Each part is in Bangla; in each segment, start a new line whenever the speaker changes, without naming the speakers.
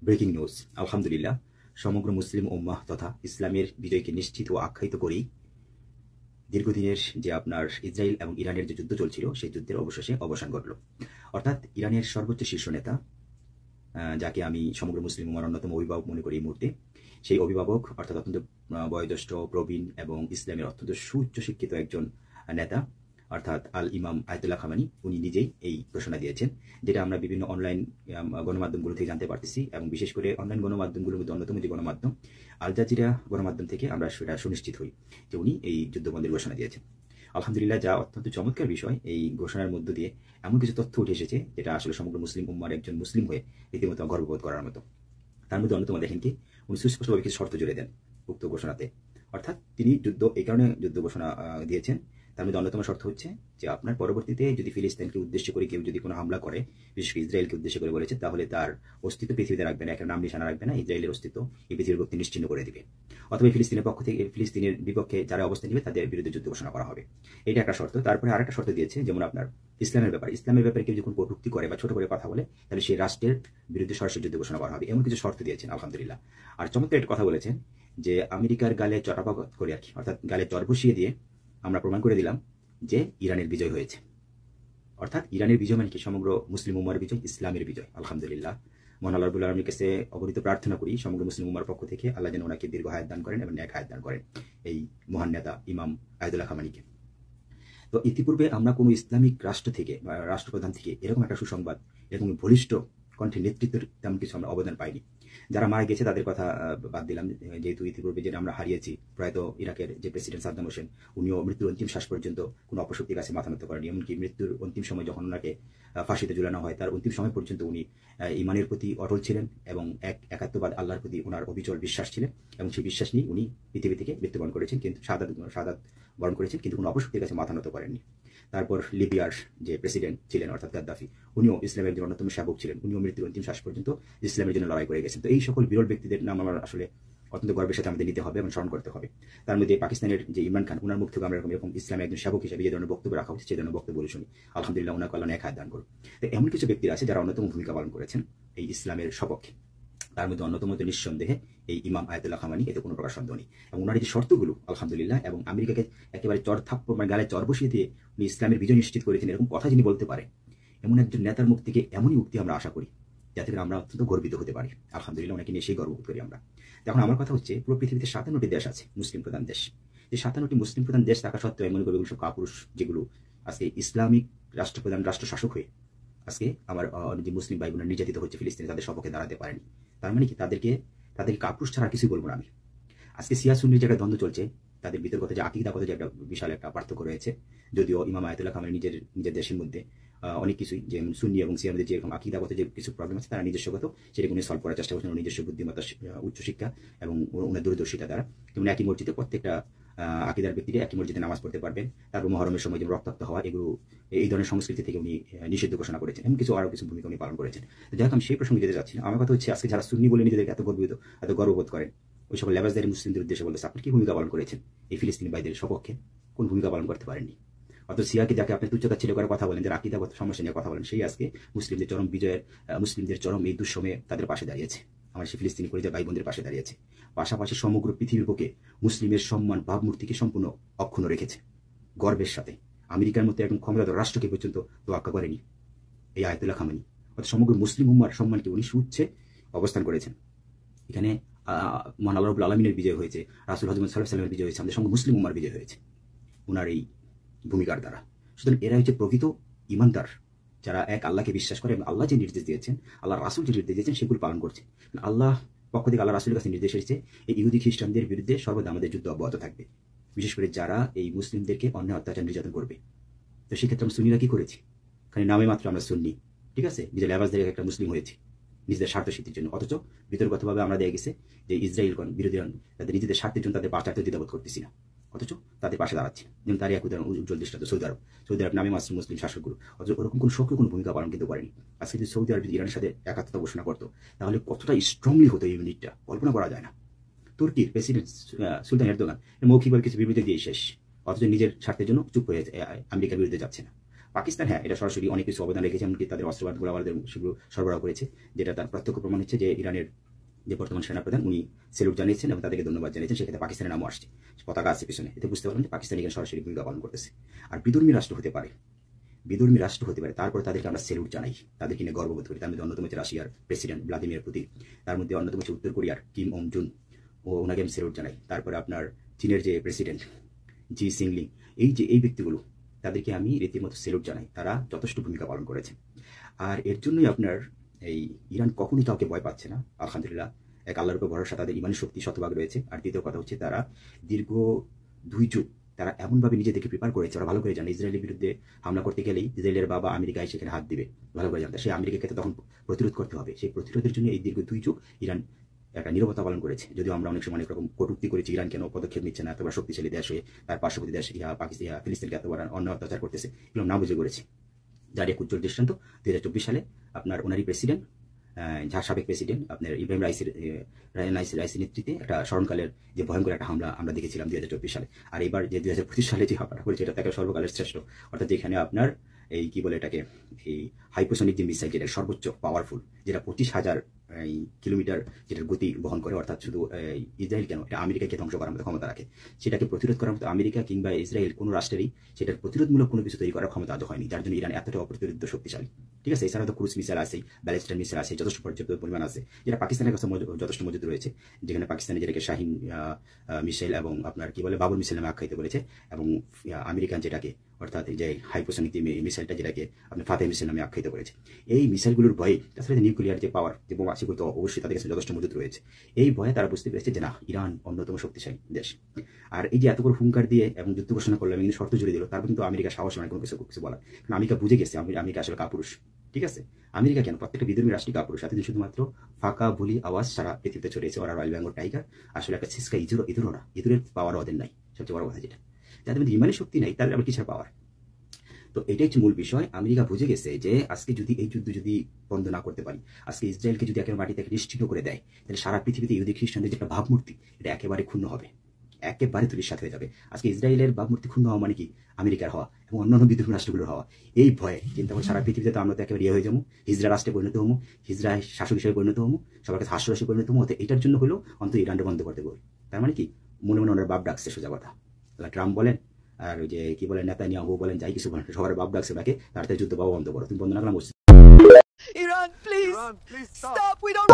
Breaking news. আলহামদুলিল্লাহ, সমগ্র মুসলিম উম্মাহ তথা ইসলামের বিজয়কে নিশ্চিত ও আখ্যায়িত করেই দীর্ঘদিনের যে আপনার ইসরায়েল এবং ইরানের যে যুদ্ধ চলছিল সেই যুদ্ধের অবশেষে অবসান ঘটল। অর্থাৎ ইরানের সর্বোচ্চ শীর্ষ নেতা, যাকে আমি সমগ্র মুসলিম উম্মার অন্যতম অভিভাবক মনে করি এই মুহূর্তে, সেই অভিভাবক অর্থাৎ অত্যন্ত বয়োজ্যেষ্ঠ, প্রবীণ এবং ইসলামের অত্যন্ত সুউচ্চ শিক্ষিত একজন নেতা অর্থাৎ আল ইমাম আয়াতুল্লাহ খামেনি, উনি নিজেই এই ঘোষণা দিয়েছেন, যেটা আমরা বিভিন্ন অনলাইন গণমাধ্যমগুলো থেকে জানতে পারতেছি এবং বিশেষ করে অনলাইন গণমাধ্যমগুলোর মধ্যে অন্যতম যে গণমাধ্যম আল জাজিরা গণমাধ্যম থেকে আমরা সেটা সুনিশ্চিত হই যে উনি এই যুদ্ধবন্ধের ঘোষণা দিয়েছেন। আলহামদুলিল্লাহ, যা অত্যন্ত চমৎকার বিষয়। এই ঘোষণার মধ্য দিয়ে এমন কিছু তথ্য উঠে এসেছে যেটা আসলে সমগ্র মুসলিম উম্মার একজন মুসলিম হয়ে রীতিমতো গর্ববোধ করার মতো। তার মধ্যে অন্যতম দেখেন কি, উনি সুস্পষ্টভাবে কিছু শর্ত জুড়ে দেন উক্ত ঘোষণাতে। অর্থাৎ তিনি যুদ্ধ এই কারণে যুদ্ধ ঘোষণা দিয়েছেন, তার মধ্যে অন্যতম শর্ত হচ্ছে যে আপনার পরবর্তীতে যদি ফিলিস্তিনকে উদ্দেশ্য করে কেউ যদি কোনো হামলা করে, বিশেষ করে ইসরায়েলকে উদ্দেশ্য করে বলেছে, তাহলে তার অস্তিত্ব পৃথিবীতে রাখবে না, একটা নাম নিশানা রাখবে না, ইসরায়েলের অস্তিত্ব এই পৃথিবীর পক্ষে নিশ্চিন্ন করে দিবে, অথবা ফিলিস্তিনের পক্ষ থেকে ফিলিস্তিনের বিপক্ষে যারা অবস্থান নেবে তাদের বিরুদ্ধে যুদ্ধ ঘোষণা করা হবে। এটা একটা শর্ত। তারপরে আরেকটা শর্ত দিয়েছে, যেমন আপনার ইসলামের ব্যাপারে কেউ যখন কটূক্তি করে বা ছোট করে কথা বলে, তাহলে সেই রাষ্ট্রের বিরুদ্ধে সরাসরি যুদ্ধ ঘোষণা করা হবে। এমন কিছু শর্ত দিয়েছেন আলহামদুলিল্লাহ। আর চমৎকার একটা কথা বলেছেন যে আমেরিকার গালে চটাপাঘাত করে আর কি, অর্থাৎ গালে চর বসিয়ে দিয়ে আমরা প্রমাণ করে দিলাম যে ইরানের বিজয় হয়েছে। অর্থাৎ ইরানের বিজয় মানে কি? সমগ্র মুসলিম উম্মার বিজয়, ইসলামের বিজয়। আলহামদুলিল্লাহ, মহান আল্লাহ রাব্বুল আলামিনের কাছে অগণিত প্রার্থনা করি সমগ্র মুসলিম উম্মার পক্ষ থেকে, আল্লাহ যেন ওনাকে দীর্ঘ হায়াত দান করেন এবং ন্যাক হায়াত দান করেন এই মহান নেতা ইমাম আয়াতুল্লাহ খামেনিকে। তো ইতিপূর্বে আমরা কোনো ইসলামিক রাষ্ট্র থেকে বা রাষ্ট্রপ্রধান থেকে এরকম একটা সুসংবাদ, এরকম বলিষ্ঠ কণ্ঠে নেতৃত্বের তেমন কিছু আমরা অবদান পাইনি। যারা মারা গেছে তাদের কথা বাদ দিলাম, যেহেতু ইতিপূর্বে যেটা আমরা হারিয়েছি, প্রয়াত ইরাকের যে প্রেসিডেন্ট সাদ্দাম হোসেন, উনিও মৃত্যুর অন্তিম শ্বাস পর্যন্ত কোনো অপশক্তির কাছে মাথা নত করেনি। এমনকি মৃত্যুর অন্তিম সময় যখন ওনাকে ফাঁসিতে ঝুলানো হয়, তার অন্তিম সময় পর্যন্ত উনি ইমানের প্রতি অটল ছিলেন এবং একাত্মবাদ আল্লাহর প্রতি ওনার অবিচল বিশ্বাস ছিলেন, এবং সেই বিশ্বাস নিয়ে উনি পৃথিবী থেকে মৃত্যুবরণ করেছেন, কিন্তু শাহাদাত বরণ করেছেন, কিন্তু কোনো অপশক্তির কাছে মাথা নত করেননি। তারপর লিবিয়ার যে প্রেসিডেন্ট ছিলেন অর্থাৎ গাদ্দাফি, উনিও ইসলামের একজন অন্যতম সেবক ছিলেন, উনিও মৃত্যুর অন্তিম শ্বাস পর্যন্ত ইসলামের জন্য লড়াই করে গেছেন। তো এই সকল বিরল ব্যক্তিদের নাম আমরা আসলে অত্যন্ত গর্বের সাথে আমাদের নিতে হবে এবং স্মরণ করতে হবে। তার মধ্যে পাকিস্তানের যে ইমরান খান, ওনার মুখ থেকে আমরা এরকম ইসলামের একজন সেবক হিসেবে যে ধরনের বক্তব্য রাখা উচিত সেই ধরনের বক্তব্য বলে শুনি। আলহামদুলিল্লাহ, ওনাকে আল্লাহ নেক হায়াত দান করুন। তো এমন কিছু ব্যক্তি আছে যারা অন্যতম ভূমিকা পালন করেছেন এই ইসলামের সপক্ষে। তার মধ্যে অন্যতম নিঃসন্দেহে এই ইমাম আয়াতুল্লাহ খামেনি, এতে কোনো প্রকার সন্দেহ নেই। এবং ওনার যে শর্তগুলো আলহামদুলিল্লাহ, এবং আমেরিকাকে একেবারে গালে চর বসিয়ে দিয়ে উনি ইসলামের বিজয় নিশ্চিত করেছেন, এরকম কথা যিনি বলতে পারে, এমন একজন নেতার মুখ থেকে এমনই উক্তি আমরা আশা করি যাতে করে আমরা অত্যন্ত গর্বিত হতে পারি। আলহামদুলিল্লাহ, ওনাকে নিয়ে সেই গর্ববোধ করি আমরা। এখন আমার কথা হচ্ছে, পুরো পৃথিবীতে 57টি দেশ আছে মুসলিম প্রধান দেশ। যে 57টি মুসলিম প্রধান দেশ থাকা সত্ত্বেও আমি মনে করি সব কাপুরুষ, যেগুলো আজকে ইসলামিক রাষ্ট্রপ্রধান, রাষ্ট্রশাসক হয়ে আজকে আমার যে মুসলিম ভাই বোনেরা নির্যাতিত হচ্ছে ফিলিস্তিনে, তাদের সপক্ষে দাঁড়াতে পারেনি। তার মানে কি, তাদেরকে কাপুরুষ ছাড়া কিছুই বলবো না আমি। আজকে সিয়া সুন্নির যে একটা দ্বন্দ্ব চলছে, তাদের ভিতর কথা যে আকিদাগত যে একটা বিশাল একটা পার্থক্য রয়েছে, যদিও ইমাম আয়াতুল্লাহ খামেনি নিজের দেশের মধ্যে অনেক কিছুই, যে সুন্নি এবং সিয়ার মধ্যে যেরকম আকিদাগত যে কিছু প্রবলেম আছে, তারা নিজস্বগত সেটাকে উনি সলভ করার চেষ্টা করছেন, নিজস্ব বুদ্ধিমত্তা, উচ্চশিক্ষা এবং ওনার দূরদর্শিতা দ্বারা। যেমন একই মসজিদে প্রত্যেকটা আকিদার ব্যক্তিরা একই মসজিদে নামাজ পড়তে পারবেন, তারপর মহরমের সময় যেমন রক্তাক্ত হওয়া, এগুলো এই ধরনের সংস্কৃতি থেকে উনি নিষিদ্ধ ঘোষণা করেছেন, এমন কিছু আরও কিছু ভূমিকা উনি পালন করেছেন। যাই হোক, আমি সেই প্রসঙ্গে যেতে চাচ্ছি না। আমার কথা হচ্ছে, আজকে যারা সুন্নি বলে নিজেদেরকে এত গর্ববোধ করেন, ওই সকল লেবাসদারি মুসলিমদের উদ্দেশ্যে বলতেছে, আপনি কি ভূমিকা পালন করেছেন এই ফিলিস্তিনি ভাইদের সপক্ষে? কোন ভূমিকা পালন করতে পারেননি? অত সিয়াকে যাকে আপনি তুচ্ছতা ছিল করে কথা বলেন, যারা আকিদাগত সমস্যা নিয়ে কথা বলেন, সেই আজকে মুসলিমদের চরম বিজয়ের, মুসলিমদের চরম এই দুঃসময়ে তাদের পাশে দাঁড়িয়েছে, আমার সেই ফিলিস্তিনি পরিযায়ী ভাই বোনদের পাশে দাঁড়িয়েছে। পাশাপাশি সমগ্র পৃথিবীর বুকে মুসলিমের সম্মান ভাবমূর্তিকে সম্পূর্ণ অক্ষুণ্ণ রেখেছে গর্বের সাথে। আমেরিকার মতো একজন ক্ষমতাধর রাষ্ট্রকে পর্যন্ত তোয়াক্কা করেনি এই আয়াতুল্লাহ খামেনি। অর্থাৎ সমগ্র মুসলিম উম্মার সম্মানকে উনি সুউচ্চে অবস্থান করেছেন। এখানে মহান আল্লাহ রাব্বুল আলামিনের বিজয় হয়েছে, রাসূল হযরত সাল্লাল্লাহু আলাইহি ওয়াসাল্লামের বিজয় হয়েছে, আমাদের সমগ্র মুসলিম উম্মার বিজয় হয়েছে ওনার এই ভূমিকার দ্বারা। সুতরাং এরা হচ্ছে প্রকৃত ইমানদার, যারা এক আল্লাহকে বিশ্বাস করে এবং আল্লাহ যে নির্দেশ দিয়েছেন, আল্লাহ রাসূল যে নির্দেশ দিয়েছেন, সেগুলো পালন করছে। আল্লাহ পক্ষ থেকে আল্লাহ রাসূলের কাছে নির্দেশ এসেছে, এই ইহুদি খ্রিস্টানদের বিরুদ্ধে সর্বদা আমাদের যুদ্ধ অব্যাহত থাকবে, বিশেষ করে যারা এই মুসলিমদেরকে অন্যায় অত্যাচার নির্যাতন করবে। তো সেক্ষেত্রে আমরা সুন্নিরা কি করেছি? খালি নামে মাত্র আমরা সুন্নি, ঠিক আছে, নিজের লেবাস দেখে একটা মুসলিম হয়েছি নিজেদের স্বার্থ সিদ্ধির জন্য, অথচ বিতর্কগতভাবে আমরা দেখা গেছে যে ইসরায়েলগণ বিরোধীরা তাদের নিজেদের স্বার্থের জন্য তাদের বাঁচাতে দ্বিধাবোধ করতেছি না, অথচ তাদের পাশে দাঁড়াচ্ছে। যেমন তারই এক উদাহরণ উজ্জ্বল দৃষ্টান্ত সৌদি আরব নামে মাত্র মুসলিম শাসকগুলো, অথচ ওরকম কোনো সক্রিয় কোনো ভূমিকা পালন কিন্তু করেনি। আজকে যদি সৌদি আরব ইরানের সাথে একাত্মতা ঘোষণা করতো, তাহলে কতটা স্ট্রংলি হতো এই ইউনিটটা, কল্পনা করা যায় না। তুর্কির প্রেসিডেন্ট সুলতান এরদোগান মৌখিকভাবে কিছু বিবৃতি দিয়ে শেষ, অথচ নিজের স্বার্থের জন্য চুপ হয়ে আমেরিকার বিরুদ্ধে যাচ্ছে না। পাকিস্তান হ্যাঁ এটা সরাসরি অনেক কিছু অবদান রেখেছে, এমনকি তাদের অস্ত্রবাদ গোলাবারুদের সেগুলো সরবরাহ করেছে, যেটা তার প্রত্যক্ষ প্রমাণ হচ্ছে যে ইরানের যে বর্তমান সেনাপ্রধান উনি সেলুট জানিয়েছেন এবং তাদেরকে ধন্যবাদ জানিয়েছেন, সেক্ষেত্রে পাকিস্তানের নামও আসছে, পতাকা আছে পিছনে। এতে বুঝতে পারলাম যে পাকিস্তান এখানে সরাসরি ভূমিকা পালন করতেছে। আর বিধর্মী রাষ্ট্র হতে পারে, তারপরে তাদেরকে আমরা সেলুট জানাই, তাদেরকে নিয়ে গর্ববোধ করি। তার মধ্যে অন্যতম হচ্ছে রাশিয়ার প্রেসিডেন্ট ভ্লাদিমির পুতিন, তার মধ্যে অন্যতম হচ্ছে উত্তর কোরিয়ার কিম ওং জুন, ও ওনাকে আমি সেলুট জানাই। তারপরে আপনার চীনের যে প্রেসিডেন্ট জি সিংলিং, এই ব্যক্তিগুলো তাদেরকে আমি রীতিমতো সেলুট জানাই, তারা যথেষ্ট ভূমিকা পালন করেছে। আর এর জন্যই আপনার এই ইরান কখনই কাউকে ভয় পাচ্ছে না, আলহামদুলিল্লাহ। এক আল্লাহর উপর ভরসা, তাদের ইমানি শক্তি শতভাগ রয়েছে। আর দ্বিতীয় কথা হচ্ছে তারা দীর্ঘ 2 যুগ তারা এমনভাবে নিজেদেরকে প্রিপার করেছে, ওরা ভালো করে জানে ইসরায়েলের বিরুদ্ধে হামলা করতে গেলেই ইসরায়েলের বাবা আমেরিকায় সেখানে হাত দিবে, ভালো করে জানতে। সেই আমেরিকাকে তো তখন প্রতিরোধ করতে হবে, সেই প্রতিরোধের জন্য এই দীর্ঘ 2 যুগ ইরান একটা নীরবতা পালন করেছে। যদিও আমরা অনেক সময় অনেক রকম কটূক্তি করেছি, ইরান কেন পদক্ষেপ নিচ্ছে না, এতবার শক্তিশালী দেশ হয়ে তার পার্শ্ববর্তী দেশ পাকিস্তান ফিলিস্তিনকে এতবার অন্য অত্যাচার করতেছে, এগুলো না বুঝে করেছে। যার এক উজ্জ্বল দৃষ্টান্ত 2024 সালে আপনার ওনারই প্রেসিডেন্ট, যার সাবেক প্রেসিডেন্ট আপনার ইব্রাহিম রাইসির নেতৃত্বে একটা স্মরণকালের যে ভয়ঙ্কর একটা হামলা আমরা দেখেছিলাম 2024 সালে। আর এবার যে 2025 সালে যে হামলাটা করেছে এটা তাকে সর্বকালের শ্রেষ্ঠ, অর্থাৎ যেখানে আপনার এই কি বলে এটাকে, এই হাইপোসনিক যে মিসাইল, যেটা সর্বোচ্চ পাওয়ারফুল, যেটা 25,000 কিলোমিটার যেটার গতি বহন করে, অর্থাৎ শুধু ইসরায়েল কেন, এটা আমেরিকাকে ধ্বংস করার মতো ক্ষমতা রাখে। সেটাকে প্রতিরোধ করার মতো আমেরিকা কিংবা ইসরায়েল কোনো রাষ্ট্রেরই সেটার প্রতিরোধমূলক কোনো কিছু তৈরি করার ক্ষমতা আজ হয়নি, যার জন্য ইরান এতটা অপ্রতিরোধ শক্তিশালী। ঠিক আছে, এছাড়া তো ক্রুজ মিসাইল আছে, ব্যালিস্টিক মিসাইল আছে, যথেষ্ট পর্যাপ্ত পরিমাণ আছে, যেটা পাকিস্তানের কাছে যথেষ্ট মজুদ রয়েছে, যেখানে পাকিস্তানে যেটাকে শাহিন মিসাইল এবং আপনার কি বলে বাবুর মিসাইল নামে আখ্যায়িত করেছে, এবং আমেরিকান যেটাকে অর্থাৎ যে হাইপোসনিক যে মিসাইলটা যেটাকে আপনি ফাতে মিসাইল নামে আখ্যায়িত করেছে, এই মিসাইলগুলোর ভয়ে, তাছাড়া নিউক্লিয়ার যে পাওয়ার যে বোমা সেগুলো তো অবশ্যই তাদের কাছে যথেষ্ট মজুদ রয়েছে। এই ভয়ে তারা বুঝতে পেরেছে যে না, ইরান অন্যতম শক্তিশালী দেশ। আর এই যে এত বড় হুঙ্কার দিয়ে এবং যুদ্ধ ঘোষণা করলো এবং শর্ত জুড়ে দিল, তারপর কিন্তু আমেরিকা সাহস মানে কোনো কিছু বলার, কারণ আমেরিকা বুঝে গেছে আমেরিকা আসলে কাপুরুষ। ঠিক আছে, আমেরিকা কেন, প্রত্যেকটা বিধর্মী রাষ্ট্রীয় কাপুরুষ, এতদিন শুধুমাত্র ফাঁকা বুলি আওয়াজ সারা পৃথিবীতে ছড়িয়েছে, ওরা রয়্যাল বেঙ্গল টাইগার, আসলে একটা ছিসকা ইঁদুরও না, ইঁদুরের পাওয়ার ওদের নাই, সবচেয়ে বড় কথা যেটা, যাদের মধ্যে ইমানের শক্তি নাই তাদের আবার কিসের পাওয়ার। তো এটাই হচ্ছে মূল বিষয়। আমেরিকা বুঝে গেছে যে আজকে যদি এই যুদ্ধ যদি বন্ধ না করতে পারি, আজকে ইসরায়েলকে যদি একেবারে মাটি থেকে নিশ্চিহ্ন করে দেয়, তাহলে সারা পৃথিবীতে ইহুদি খ্রিস্টানদের যে একটা ভাবমূর্তি, এটা একেবারে ক্ষুণ্ণ হবে, একেবারে ধূলিসাৎ হয়ে যাবে। আজকে ইসরায়েলের ভাবমূর্তি ক্ষুণ্ণ হওয়া মানে কি আমেরিকার হওয়া এবং অন্যান্য বিদ্রোহী রাষ্ট্রগুলোর হওয়া। এই ভয়ে চিন্তা করে সারা পৃথিবীতে তো আমরা তো একেবারে হয়ে যাবো, হিজরা রাষ্ট্রে পরিণত হবো, হিজরা শাসক হিসেবে পরিণত হবো, সবার কাছে হাস্যরাশি পরিণত হবো। এটার জন্য হলেও অন্তত ইরানটা বন্ধ করতে বলি। তার মানে কি মনে মনে ওনার বাপ ডাকছে, সোজা কথা। ট্রাম্প বলেন আর ওই যে কি বলেন নেতানিয়াহু বলেন, যাই কিছু বলেন, সবার বাপ ডাকছে ওনাকে, তাড়াতাড়ি যুদ্ধ বাবা বন্ধ করো, তুমি বন্ধ না করলাম বলছি।
Iran, please stop. We don't.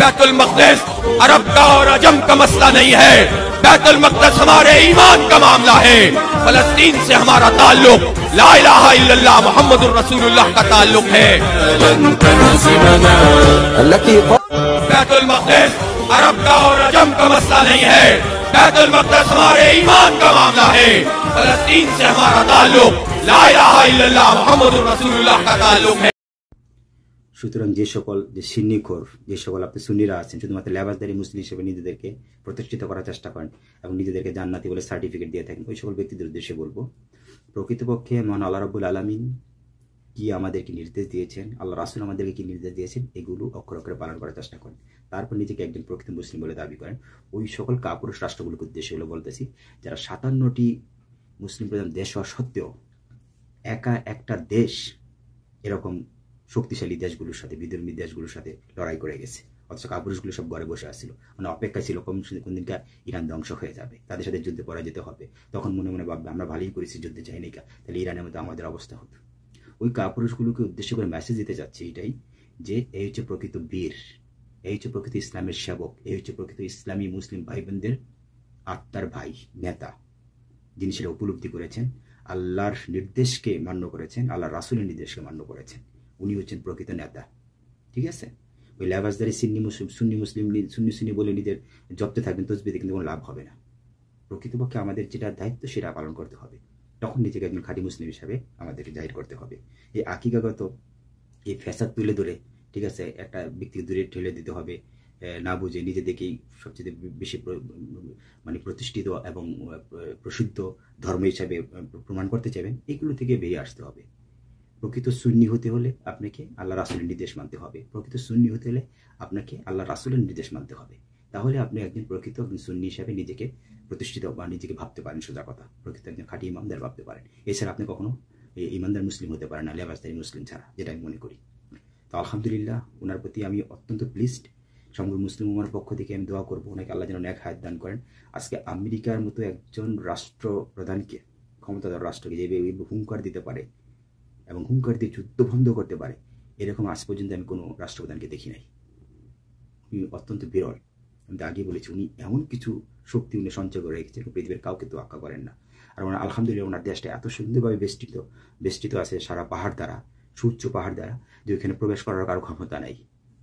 Betul Maqdis अरब का और अजम का मसला नहीं है, बैतुल मक़दिस हमारे ईमान का मामला है। फलस्तीन से हमारा ताल्लुक ला इलाहा इल्लल्लाह मुहम्मदुर रसूलुल्लाह का ताल्लुक है। बैतुल मक़दिस अरब का और अजम का मसला नहीं है, बैतुल मक़दिस हमारे ईमान का मामला है। फलस्तीन से हमारा ताल्लुक ला इलाहा इल्लल्लाह मुहम्मदुर रसूलुल्लाह का ताल्लुक है।
সুতরাং যে সকল যে সিন্নিখোর, যে সকল আপনি সুন্নিরা আছেন, শুধুমাত্র লেবাসদারি মুসলিম হিসেবে নিজেদেরকে প্রতিষ্ঠিত করার চেষ্টা করেন এবং নিজেদেরকে জান্নাতি বলে সার্টিফিকেট দিয়ে থাকেন, ওই সকল ব্যক্তিদের উদ্দেশ্যে বলবো, প্রকৃতপক্ষে মহান আল্লাহ রাব্বুল আলামিন কি আমাদেরকে নির্দেশ দিয়েছেন, আল্লাহ রাসূল আমাদেরকে কি নির্দেশ দিয়েছেন, এগুলো অক্ষরে অক্ষরে পালন করার চেষ্টা করেন। তারপর নিজেকে একজন প্রকৃত মুসলিম বলে দাবি করেন। ওই সকল কাপুরুষ রাষ্ট্রগুলোকে উদ্দেশ্যে হলো বলতেছি, যারা 57টি মুসলিম প্রধান দেশ হওয়া সত্ত্বেও একা একটা দেশ এরকম শক্তিশালী দেশগুলোর সাথে, বিধর্মী দেশগুলোর সাথে লড়াই করে গেছে, অথচ কাপুরুষগুলো সব ঘরে বসে আসছিল, মানে অপেক্ষায় ছিল কোন দিনকা ইরান ধ্বংস হয়ে যাবে, তাদের সাথে যুদ্ধে পরাজিত হবে, তখন মনে মনে ভাববে আমরা ভালোই করেছি যুদ্ধে যাই নাকি, তাহলে ইরানের মধ্যে আমাদের অবস্থা হতো। ওই কাপুরুষগুলোকে উদ্দেশ্য করে মেসেজ দিতে যাচ্ছে এটাই, যে এই হচ্ছে প্রকৃত বীর, এই হচ্ছে প্রকৃত ইসলামের সেবক, এই হচ্ছে প্রকৃত ইসলামী মুসলিম ভাই বোনদের আত্মার ভাই নেতা, যিনি সেটা উপলব্ধি করেছেন, আল্লাহর নির্দেশকে মান্য করেছেন, আল্লাহর রাসূলের নির্দেশকে মান্য করেছেন, উনি হচ্ছেন প্রকৃত নেতা। ঠিক আছে, ওই লেবাসদারি সুন্নি বলে নিজের জপতে থাকবেন তসবিতে, কিন্তু কোনো লাভ হবে না। প্রকৃতপক্ষে আমাদের যেটা দায়িত্ব সেটা পালন করতে হবে, তখন নিজেকে একজন খাঁটি মুসলিম হিসাবে আমাদেরকে জাহির করতে হবে। এই আকিকাগত এই ফ্যাসাদ তুলে ধরে, ঠিক আছে, একটা ব্যক্তিকে দূরে ঠেলে দিতে হবে, না বুঝে নিজেদেরকেই সবচেয়ে বেশি মানে প্রতিষ্ঠিত এবং প্রসিদ্ধ ধর্ম হিসাবে প্রমাণ করতে চাইবেন, এগুলো থেকে বেরিয়ে আসতে হবে। প্রকৃত সুন্নি হতে হলে আপনাকে আল্লাহ রাসূলের নির্দেশ মানতে হবে, প্রকৃত সুন্নি হতে হলে আপনাকে আল্লাহ রাসূলের নির্দেশ মানতে হবে। তাহলে আপনি একজন প্রকৃত একজন সুন্নি হিসাবে নিজেকে প্রতিষ্ঠিত বা নিজেকে ভাবতে পারেন, সোজা কথা প্রকৃত একজন খাঁটি ইমামদার ভাবতে পারেন। এছাড়া আপনি কখনো ইমানদার মুসলিম হতে পারেন না, লেবাসদারি মুসলিম ছাড়া, যেটা আমি মনে করি। তো আলহামদুলিল্লাহ, ওনার প্রতি আমি অত্যন্ত প্লিজড। সমগ্র মুসলিম উম্মার পক্ষ থেকে আমি দোয়া করবো ওনাকে আল্লাহ যেন নেক হায়াত দান করেন। আজকে আমেরিকার মতো একজন রাষ্ট্রপ্রধানকে, ক্ষমতাধর রাষ্ট্রকে যেভাবে হুঙ্কার দিতে পারে এবং হুঙ্কার দিয়ে যুদ্ধ বন্ধ করতে পারে, এরকম আজ পর্যন্ত আমি কোনো রাষ্ট্রপ্রধানকে দেখি নাই। উনি অত্যন্ত বিরল। আমি তো আগে বলেছি, উনি এমন কিছু শক্তি উনি সঞ্চয় করে রেখেছেন, পৃথিবীর কাউকে তো আক্কা করেন না। আর ওনার আলহামদুলিল্লাহ ওনার দেশটা এত সুন্দরভাবে বেষ্টিত আছে সারা পাহাড় দ্বারা, সুউচ্চ পাহাড় দ্বারা, যে ওইখানে প্রবেশ করার কারো ক্ষমতা নাই।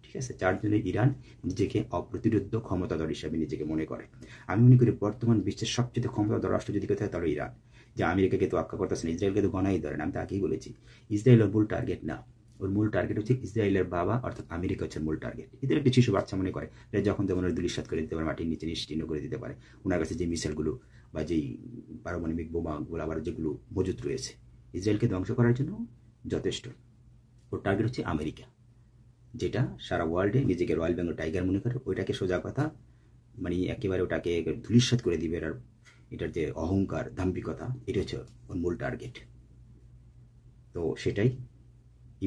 ঠিক আছে, যার জন্য ইরান নিজেকে অপ্রতিরোধ্য ক্ষমতাধর হিসাবে নিজেকে মনে করে। আমি মনে করি বর্তমান বিশ্বের সবচেয়ে ক্ষমতাধর রাষ্ট্র যদি কোথায়, তাহলে ইরান। যে আমেরিকাকে তো আক্কা করতেছে না, ইসরায়েলকে তো গণাই ধরেন। আমি তো আগেই বলেছি, ইসরায়েল ওর মূল টার্গেট না, ওর মূল টার্গেট হচ্ছে ইসরায়েলের বাবা, অর্থাৎ আমেরিকা হচ্ছে মূল টার্গেট। এদের একটি শিশু বাচ্চা মনে করে যখন তেমন দুলিশাত করে দিতে পারে, মাটির নিচে নিশ্চিহ্ন করে দিতে পারে। ওনার কাছে যে মিসাইলগুলো বা যেই পারমাণবিক বোমাগুলো আবার যেগুলো মজুত রয়েছে, ইসরায়েলকে ধ্বংস করার জন্য যথেষ্ট। ওর টার্গেট হচ্ছে আমেরিকা, যেটা সারা ওয়ার্ল্ডে নিজেকে রয়্যাল বেঙ্গল টাইগার মনে করে। ওইটাকে সোজা কথা মানে একেবারে ওটাকে ধূলিসাৎ করে দিবে। এটার যে অহংকার, দাম্ভিকতা, এটা হচ্ছে ওর মূল টার্গেট। তো সেটাই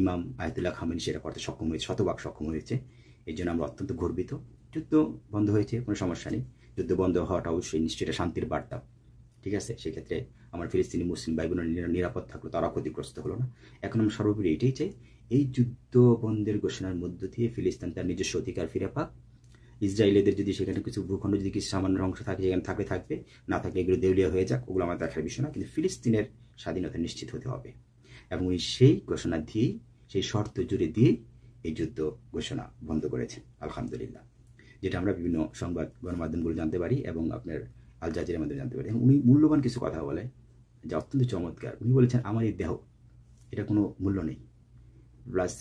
ইমাম আয়াতুল্লাহ খামেনি সেটা করতে সক্ষম হয়েছে, শতভাগ সক্ষম হয়েছে। এই জন্য আমরা অত্যন্ত গর্বিত। যুদ্ধ বন্ধ হয়েছে, কোনো সমস্যা নেই। যুদ্ধ বন্ধ হওয়াটা অবশ্যই নিশ্চয়ই এটা শান্তির বার্তা। ঠিক আছে, সেক্ষেত্রে আমার ফিলিস্তিনি মুসলিম ভাই বোনেরা নিরাপদ থাকলো, তারা ক্ষতিগ্রস্ত হলো না। এখন আমরা সর্বোপরি এটাই চাই, এই যুদ্ধ বন্ধের ঘোষণার মধ্য দিয়ে ফিলিস্তিন তার নিজস্ব অধিকার ফিরে পাক। ইসরায়েলিদের যদি সেখানে কিছু ভূখণ্ড যদি কিছু সামান্য অংশ থাকে, যেখানে থাকবে, না থাকলে এগুলো দেউলিয়া হয়ে যাক, ওগুলো আমার দেখার বিষয় না। কিন্তু ফিলিস্তিনের স্বাধীনতা নিশ্চিত হতে হবে এবং সেই ঘোষণা দিয়েই, সেই শর্ত জুড়ে দিয়েই এই যুদ্ধ ঘোষণা বন্ধ করেছেন আলহামদুলিল্লাহ, যেটা আমরা বিভিন্ন সংবাদ গণমাধ্যমগুলো জানতে পারি এবং আপনার আল জাজিরার মাধ্যমে জানতে পারি। এবং উনি মূল্যবান কিছু কথা বলে যা অত্যন্ত চমৎকার। উনি বলেছেন, আমার এই দেহ, এটা কোনো মূল্য নেই, প্লাস